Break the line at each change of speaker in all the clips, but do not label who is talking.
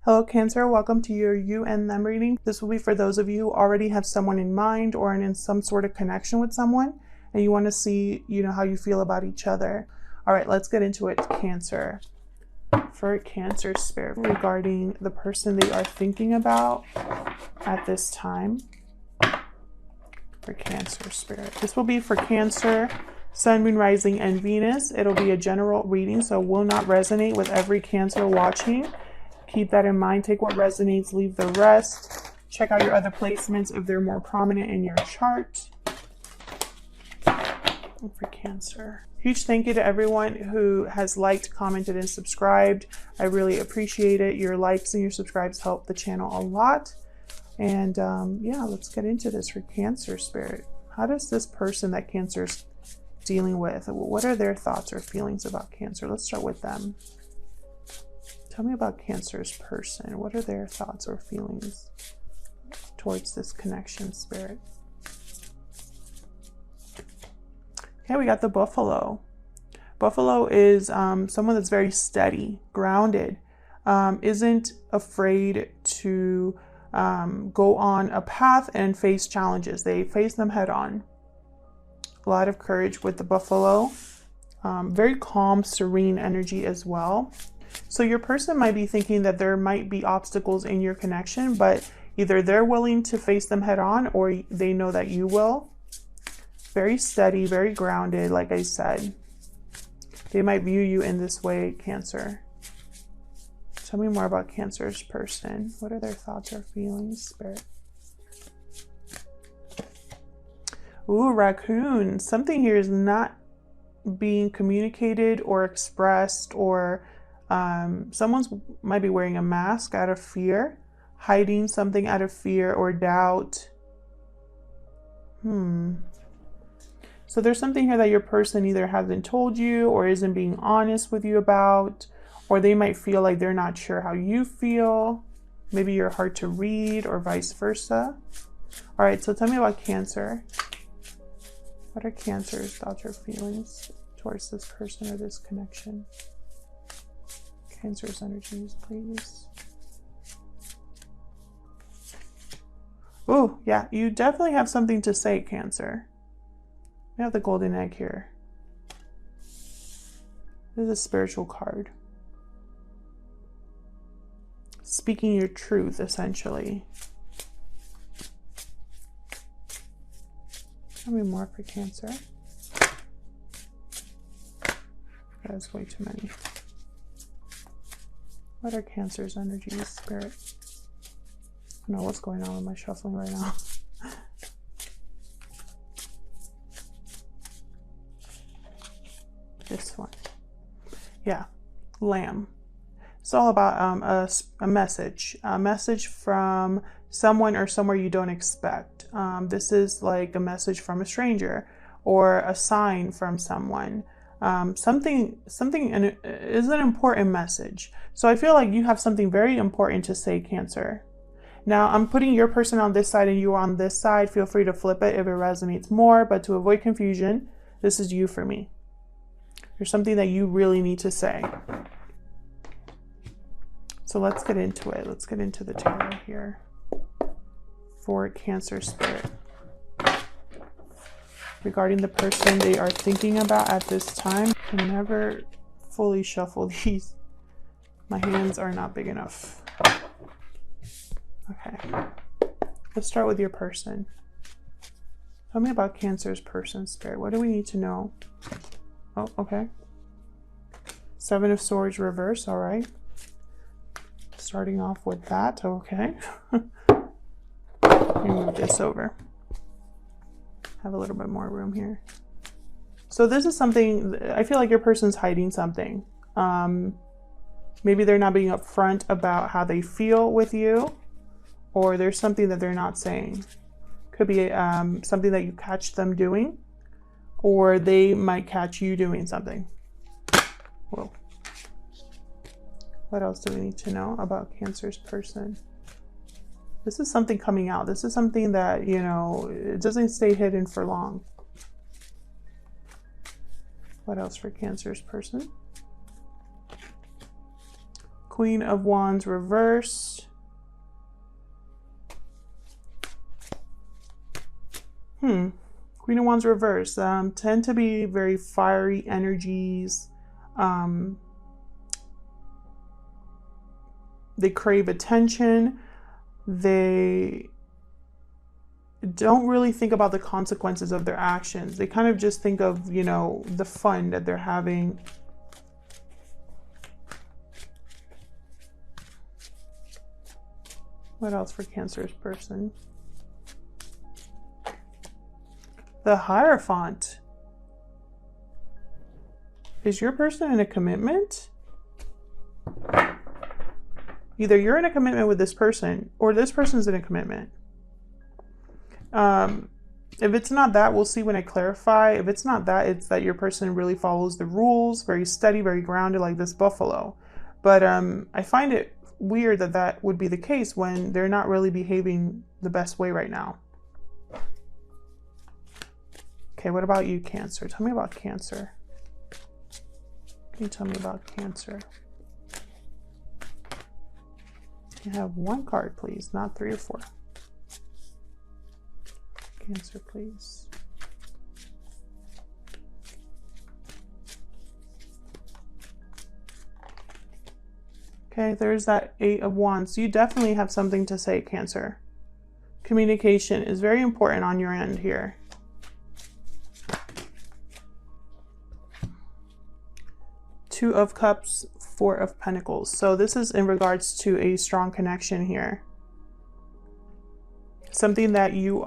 Hello Cancer, welcome to your you and them reading. This will be for those of you who already have someone in mind or in some sort of connection with someone and you want to see, how you feel about each other. All right, let's get into it. Cancer. For Cancer spirit regarding the person they are thinking about at this time. For Cancer spirit. This will be for Cancer, Sun, Moon, Rising, and Venus. It'll be a general reading, so it will not resonate with every Cancer watching. Keep that in mind. Take what resonates, leave the rest. Check out your other placements if they're more prominent in your chart. And for Cancer. Huge thank you to everyone who has liked, commented, and subscribed. I really appreciate it. Your likes and your subscribes help the channel a lot. And yeah, let's get into this for Cancer spirit. How does this person that Cancer's dealing with, what are their thoughts or feelings about Cancer? Let's start with them. Tell me about Cancer's person. What are their thoughts or feelings towards this connection, spirit? Okay, we got the Buffalo. Buffalo is someone that's very steady, grounded, isn't afraid to go on a path and face challenges. They face them head on. A lot of courage with the Buffalo. Very calm, serene energy as well. So your person might be thinking that there might be obstacles in your connection, but either they're willing to face them head on or they know that you will. Very steady, very grounded, like I said. They might view you in this way, Cancer. Tell me more about Cancer's person. What are their thoughts or feelings, spirit? Ooh, raccoon. Something here is not being communicated or expressed, or someone's might be wearing a mask out of fear, hiding something out of fear or doubt. So there's something here that your person either hasn't told you or isn't being honest with you about, or they might feel like they're not sure how you feel. Maybe you're hard to read or vice versa. All right, so tell me about Cancer. What are Cancer's thoughts or feelings towards this person or this connection? Cancer's energies, please. Oh, yeah, you definitely have something to say, Cancer. We have the golden egg here. This is a spiritual card. Speaking your truth, essentially. Tell me more for Cancer. That is way too many. What are Cancer's energies, spirit? I don't know what's going on with my shuffling right now. This one. Yeah, Lamb. It's all about a message from someone or somewhere you don't expect. This is like a message from a stranger or a sign from someone. Something is an important message. So I feel like you have something very important to say, Cancer. Now I'm putting your person on this side and you on this side. Feel free to flip it if it resonates more, but to avoid confusion, this is you for me. There's something that you really need to say. So let's get into it. Let's get into the tarot here for Cancer spirit. Regarding the person they are thinking about at this time. I can never fully shuffle these. My hands are not big enough. Okay. Let's start with your person. Tell me about Cancer's person, spirit. What do we need to know? Oh, okay. Seven of Swords reverse. All right. Starting off with that. Okay. Let me move this over. Have a little bit more room here. So this is something, I feel like your person's hiding something. Maybe they're not being upfront about how they feel with you, or there's something that they're not saying. Could be something that you catch them doing, or they might catch you doing something. Whoa. What else do we need to know about Cancer's person? This is something coming out. This is something that, it doesn't stay hidden for long. What else for Cancer's person? Queen of Wands reversed. Queen of Wands reversed. Tend to be very fiery energies. They crave attention. They don't really think about the consequences of their actions. They kind of just think of, you know, the fun that they're having. What else for Cancer's person? The Hierophant. Is your person in a commitment? Either you're in a commitment with this person or this person's in a commitment. If it's not that, we'll see when I clarify. If it's not that, it's that your person really follows the rules, very steady, very grounded, like this buffalo. But I find it weird that that would be the case when they're not really behaving the best way right now. Okay, what about you, Cancer? Tell me about Cancer. Can you tell me about Cancer? You have one card, please, not 3 or 4. Cancer, please. Okay, there's that 8 of Wands. You definitely have something to say, Cancer. Communication is very important on your end here. Two of Cups, 4 of Pentacles. So this is in regards to a strong connection here. Something that you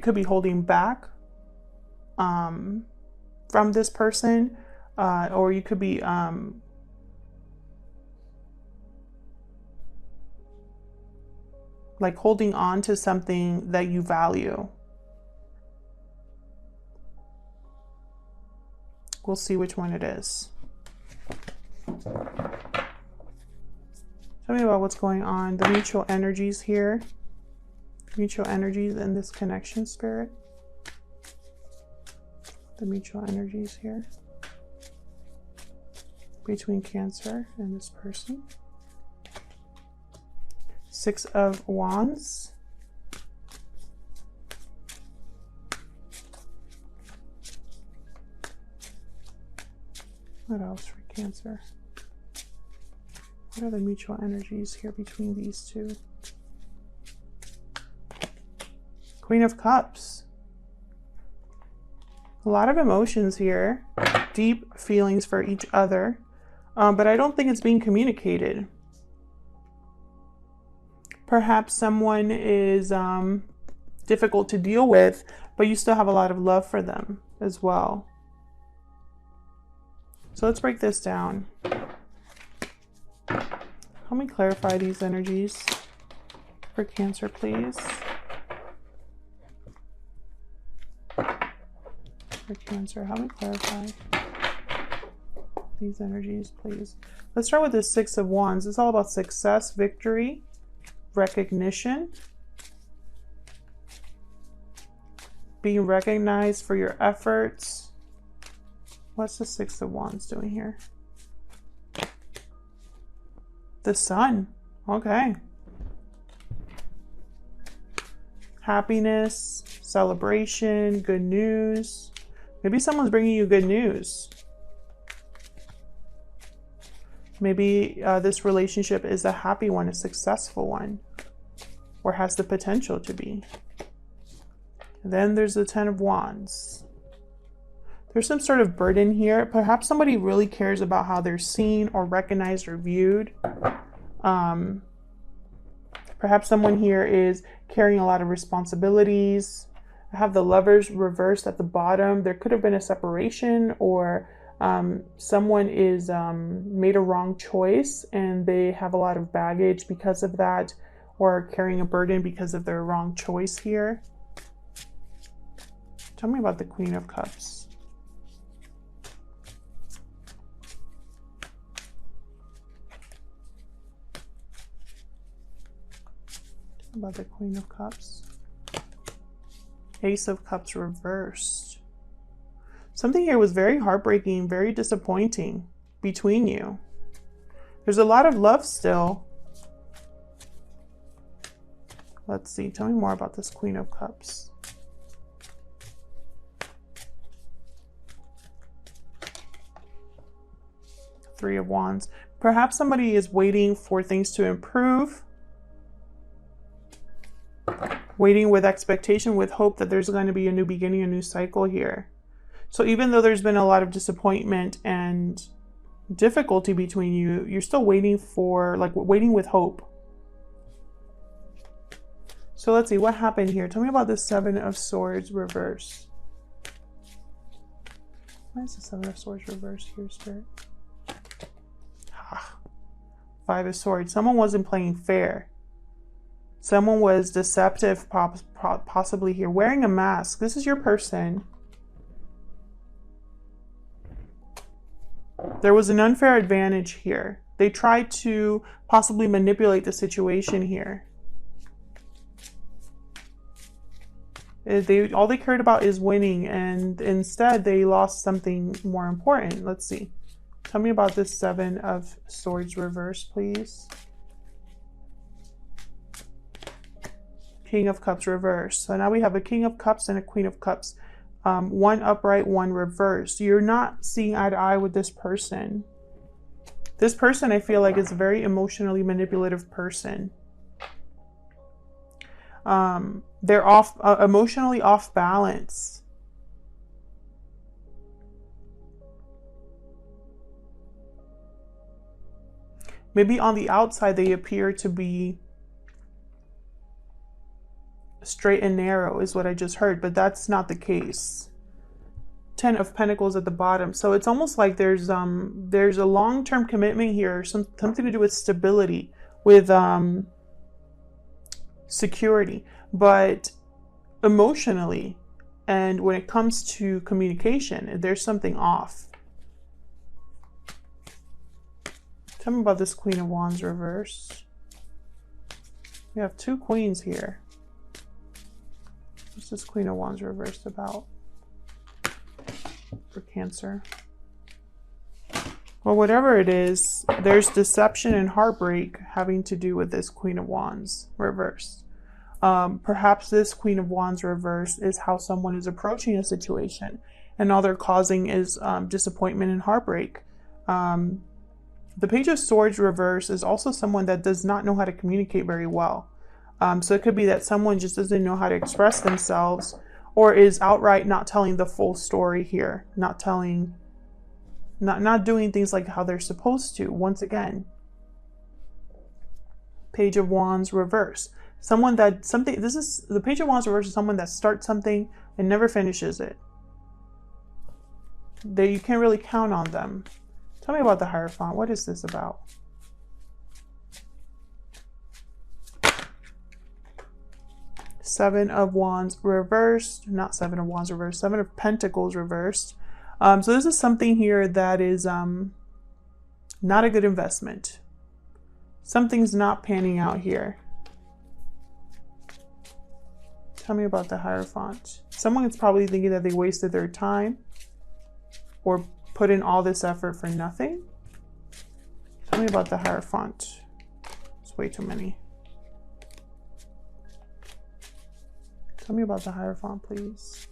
could be holding back from this person, or you could be like holding on to something that you value. We'll see which one it is. Tell me about what's going on, the mutual energies here. Mutual energies in this connection, Spirit. The mutual energies here between Cancer and this person. 6 of Wands. What else for Cancer? What are the mutual energies here between these two? Queen of Cups. A lot of emotions here. Deep feelings for each other. But I don't think it's being communicated. Perhaps someone is difficult to deal with, but you still have a lot of love for them as well. So let's break this down. Help me clarify these energies for Cancer, please. For Cancer, help me clarify these energies, please. Let's start with the 6 of Wands. It's all about success, victory, recognition, being recognized for your efforts. What's the 6 of Wands doing here? The Sun. Okay. Happiness, celebration, good news. Maybe someone's bringing you good news. Maybe this relationship is a happy one, a successful one, or has the potential to be. And then there's the 10 of Wands. There's some sort of burden here. Perhaps somebody really cares about how they're seen or recognized or viewed. Perhaps someone here is carrying a lot of responsibilities. I have the Lovers reversed at the bottom. There could have been a separation, or someone is made a wrong choice and they have a lot of baggage because of that, or carrying a burden because of their wrong choice here. Tell me about the Queen of Cups. About the Queen of Cups. Ace of Cups reversed. Something here was very heartbreaking, very disappointing between you. There's a lot of love still. Let's see. Tell me more about this Queen of Cups. Three of Wands. Perhaps somebody is waiting for things to improve. Waiting with expectation, with hope that there's going to be a new beginning, a new cycle here. So even though there's been a lot of disappointment and difficulty between you, you're still waiting for, like, waiting with hope. So let's see what happened here. Tell me about the Seven of Swords reverse. Why is the Seven of Swords reverse here, Spirit? Five of Swords. Someone wasn't playing fair. Someone was deceptive, possibly here. Wearing a mask. This is your person. There was an unfair advantage here. They tried to possibly manipulate the situation here. All they cared about is winning, and instead they lost something more important. Let's see. Tell me about this Seven of Swords reverse, please. King of Cups reverse. So now we have a King of Cups and a Queen of Cups. One upright, one reversed. You're not seeing eye to eye with this person. This person, I feel like, is a very emotionally manipulative person. They're emotionally off balance. Maybe on the outside they appear to be straight and narrow is what I just heard, but that's not the case. Ten of Pentacles at the bottom. So it's almost like there's a long-term commitment here, something to do with stability, with security, but emotionally, and when it comes to communication, there's something off. Tell me about this Queen of Wands reverse. We have two queens here. What's this Queen of Wands reversed about for Cancer? Well, whatever it is, there's deception and heartbreak having to do with this Queen of Wands reversed. Perhaps this Queen of Wands reverse is how someone is approaching a situation, and all they're causing is disappointment and heartbreak. The Page of Swords reverse is also someone that does not know how to communicate very well. So it could be that someone just doesn't know how to express themselves, or is outright not telling the full story here, not doing things like how they're supposed to. Once again, Page of Wands reverse. This is the Page of Wands reverse is someone that starts something and never finishes it. You can't really count on them. Tell me about the Hierophant. What is this about? Seven of Wands reversed. Not Seven of Wands reversed. Seven of Pentacles reversed. So this is something here that is not a good investment. Something's not panning out here. Tell me about the Hierophant. Someone is probably thinking that they wasted their time or put in all this effort for nothing. Tell me about the Hierophant. It's way too many. Tell me about the Hierophant, please.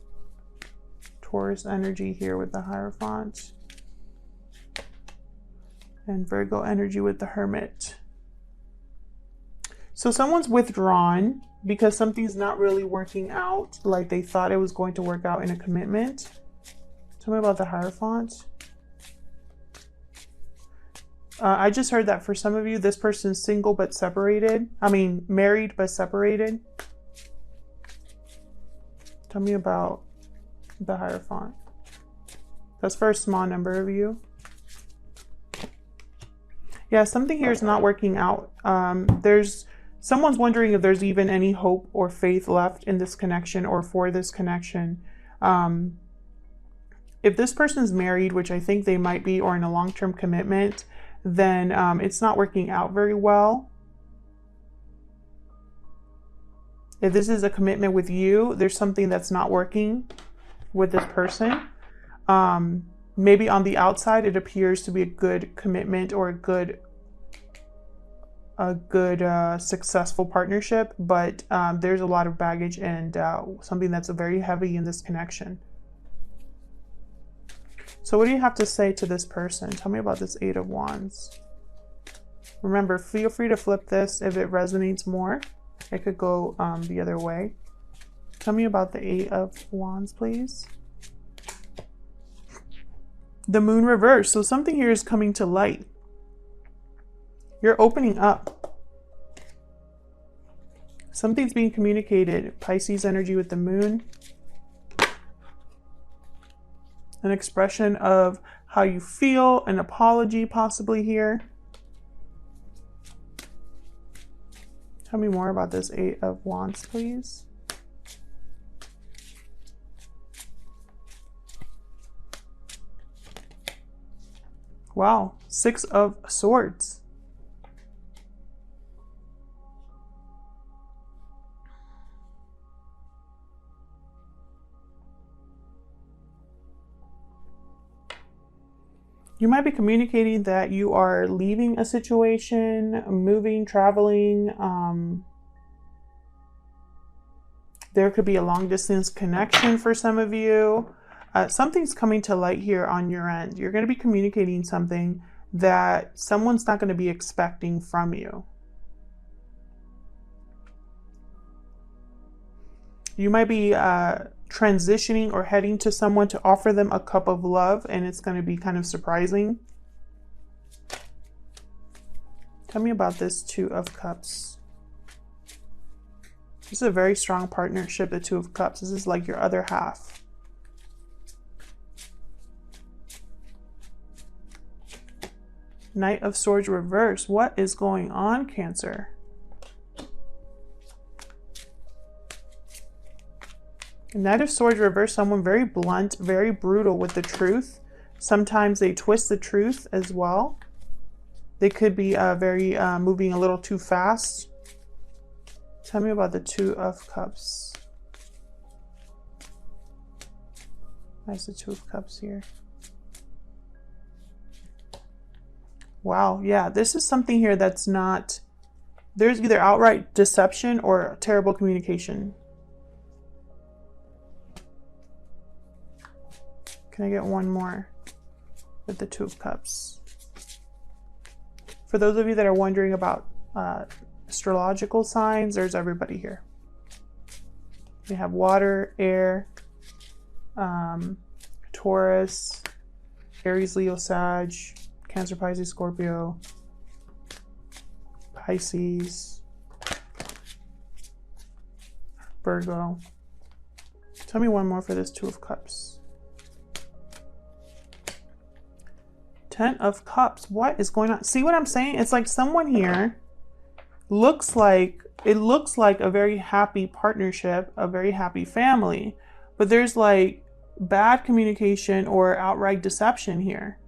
Taurus energy here with the Hierophant. And Virgo energy with the Hermit. So someone's withdrawn because something's not really working out like they thought it was going to work out in a commitment. Tell me about the Hierophant. I just heard that for some of you, this person's single but separated. I mean, married but separated. Tell me about the Hierophant. That's for a small number of you. Yeah, something here is not working out. Someone's wondering if there's even any hope or faith left in this connection or for this connection. If this person's married, which I think they might be, or in a long-term commitment, then it's not working out very well. If this is a commitment with you, there's something that's not working with this person. Maybe on the outside, it appears to be a good commitment or a good a good, successful partnership, but there's a lot of baggage and something that's very heavy in this connection. So what do you have to say to this person? Tell me about this Eight of Wands. Remember, feel free to flip this if it resonates more. It could go the other way. Tell me about the Eight of Wands, please. The Moon reverse. So something here is coming to light. You're opening up. Something's being communicated. Pisces energy with the Moon. An expression of how you feel, an apology possibly here. Tell me more about this Eight of Wands, please. Wow, Six of Swords. You might be communicating that you are leaving a situation, moving, traveling. There could be a long distance connection for some of you. Something's coming to light here on your end. You're going to be communicating something that someone's not going to be expecting from you. You might be transitioning or heading to someone to offer them a cup of love, and it's going to be kind of surprising. Tell me about this Two of Cups. This is a very strong partnership, the Two of Cups. This is like your other half. Knight of Swords reverse. What is going on, Cancer? Knight of Swords reverse, someone very blunt, very brutal with the truth. Sometimes they twist the truth as well. They could be moving a little too fast. Tell me about the Two of Cups. Nice, the Two of Cups here. Wow, yeah, this is something here that's not, there's either outright deception or terrible communication. Can I get one more with the Two of Cups? For those of you that are wondering about astrological signs, there's everybody here. We have water, air, Taurus, Aries, Leo, Sag, Cancer, Pisces, Scorpio, Pisces, Virgo. Tell me one more for this Two of Cups. Ten of Cups. What is going on? See what I'm saying? It's like someone here looks like a very happy partnership, a very happy family, but there's like bad communication or outright deception here.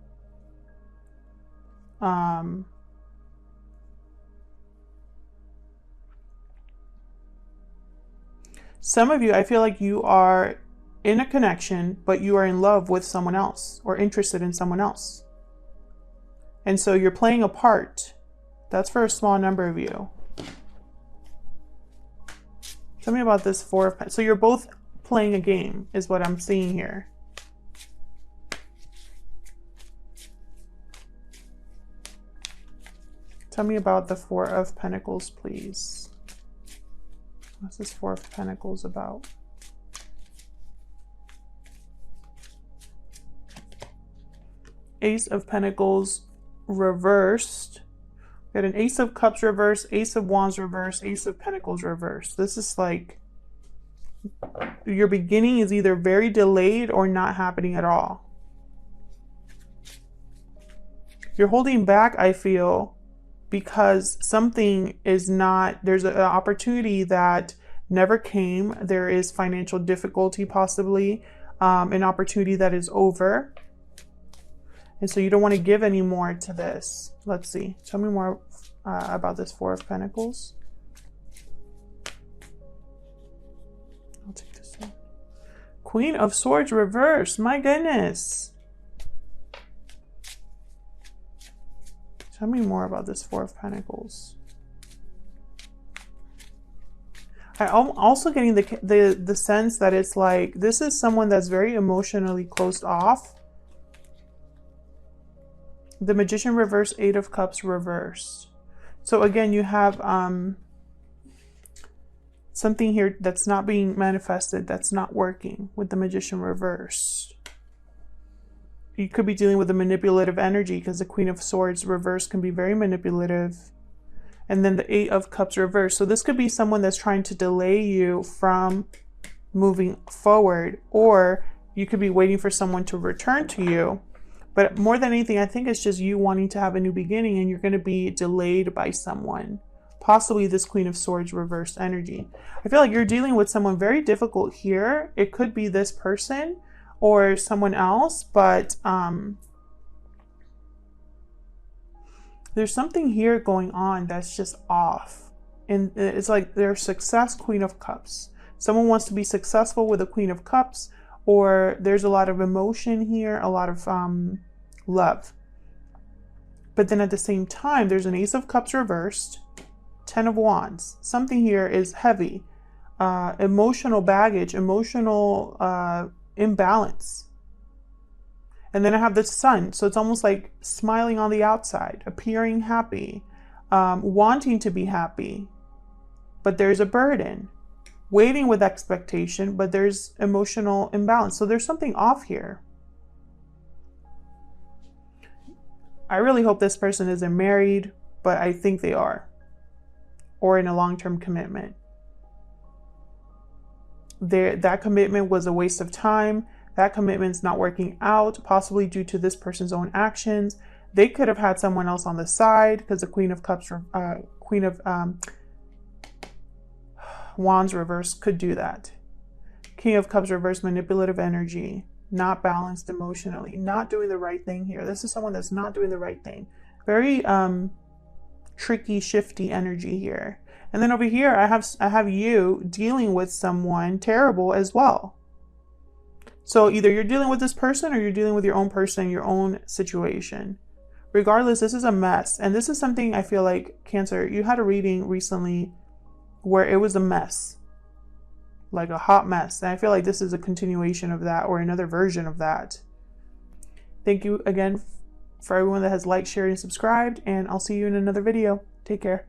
Some of you, I feel like you are in a connection, but you are in love with someone else or interested in someone else. And so you're playing a part. That's for a small number of you. Tell me about this Four of Pentacles. So you're both playing a game is what I'm seeing here. Tell me about the Four of Pentacles, please. What's this Four of Pentacles about? Ace of Pentacles reversed. We got an Ace of Cups reversed, Ace of Wands reversed, Ace of Pentacles reversed. This is like your beginning is either very delayed or not happening at all. You're holding back, I feel, because something is not, there's an opportunity that never came. There is financial difficulty, possibly, an opportunity that is over. And so you don't want to give any more to this. Let's see. Tell me more about this Four of Pentacles. I'll take this one. Queen of Swords reversed. My goodness. Tell me more about this Four of Pentacles. I'm also getting the sense that it's like this is someone that's very emotionally closed off. The Magician reversed, Eight of Cups reversed. So again, you have something here that's not being manifested, that's not working with the Magician reversed. You could be dealing with a manipulative energy because the Queen of Swords reversed can be very manipulative. And then the Eight of Cups reversed. So this could be someone that's trying to delay you from moving forward, or you could be waiting for someone to return to you. But more than anything, I think it's just you wanting to have a new beginning, and you're going to be delayed by someone. Possibly this Queen of Swords reversed energy. I feel like you're dealing with someone very difficult here. It could be this person or someone else, but there's something here going on that's just off. And it's like their success, Queen of Cups. Someone wants to be successful with a Queen of Cups, or there's a lot of emotion here, a lot of love. But then at the same time, there's an Ace of Cups reversed, Ten of Wands. Something here is heavy. Emotional baggage, emotional imbalance. And then I have the Sun. So it's almost like smiling on the outside, appearing happy, wanting to be happy. But there's a burden. Waiting with expectation, but there's emotional imbalance. So there's something off here. I really hope this person isn't married, but I think they are. Or in a long-term commitment. That commitment was a waste of time. That commitment's not working out, possibly due to this person's own actions. They could have had someone else on the side because the Queen of Cups, Queen of Wands reverse could do that. King of Cups reverse, manipulative energy, not balanced emotionally, not doing the right thing here. This is someone that's not doing the right thing. Very tricky, shifty energy here. And then over here, I have you dealing with someone terrible as well. So either you're dealing with this person or you're dealing with your own person, your own situation. Regardless, this is a mess. And this is something I feel like, Cancer, you had a reading recently where it was a mess. Like a hot mess. And I feel like this is a continuation of that, or another version of that. Thank you again for everyone that has liked, shared, and subscribed. And I'll see you in another video. Take care.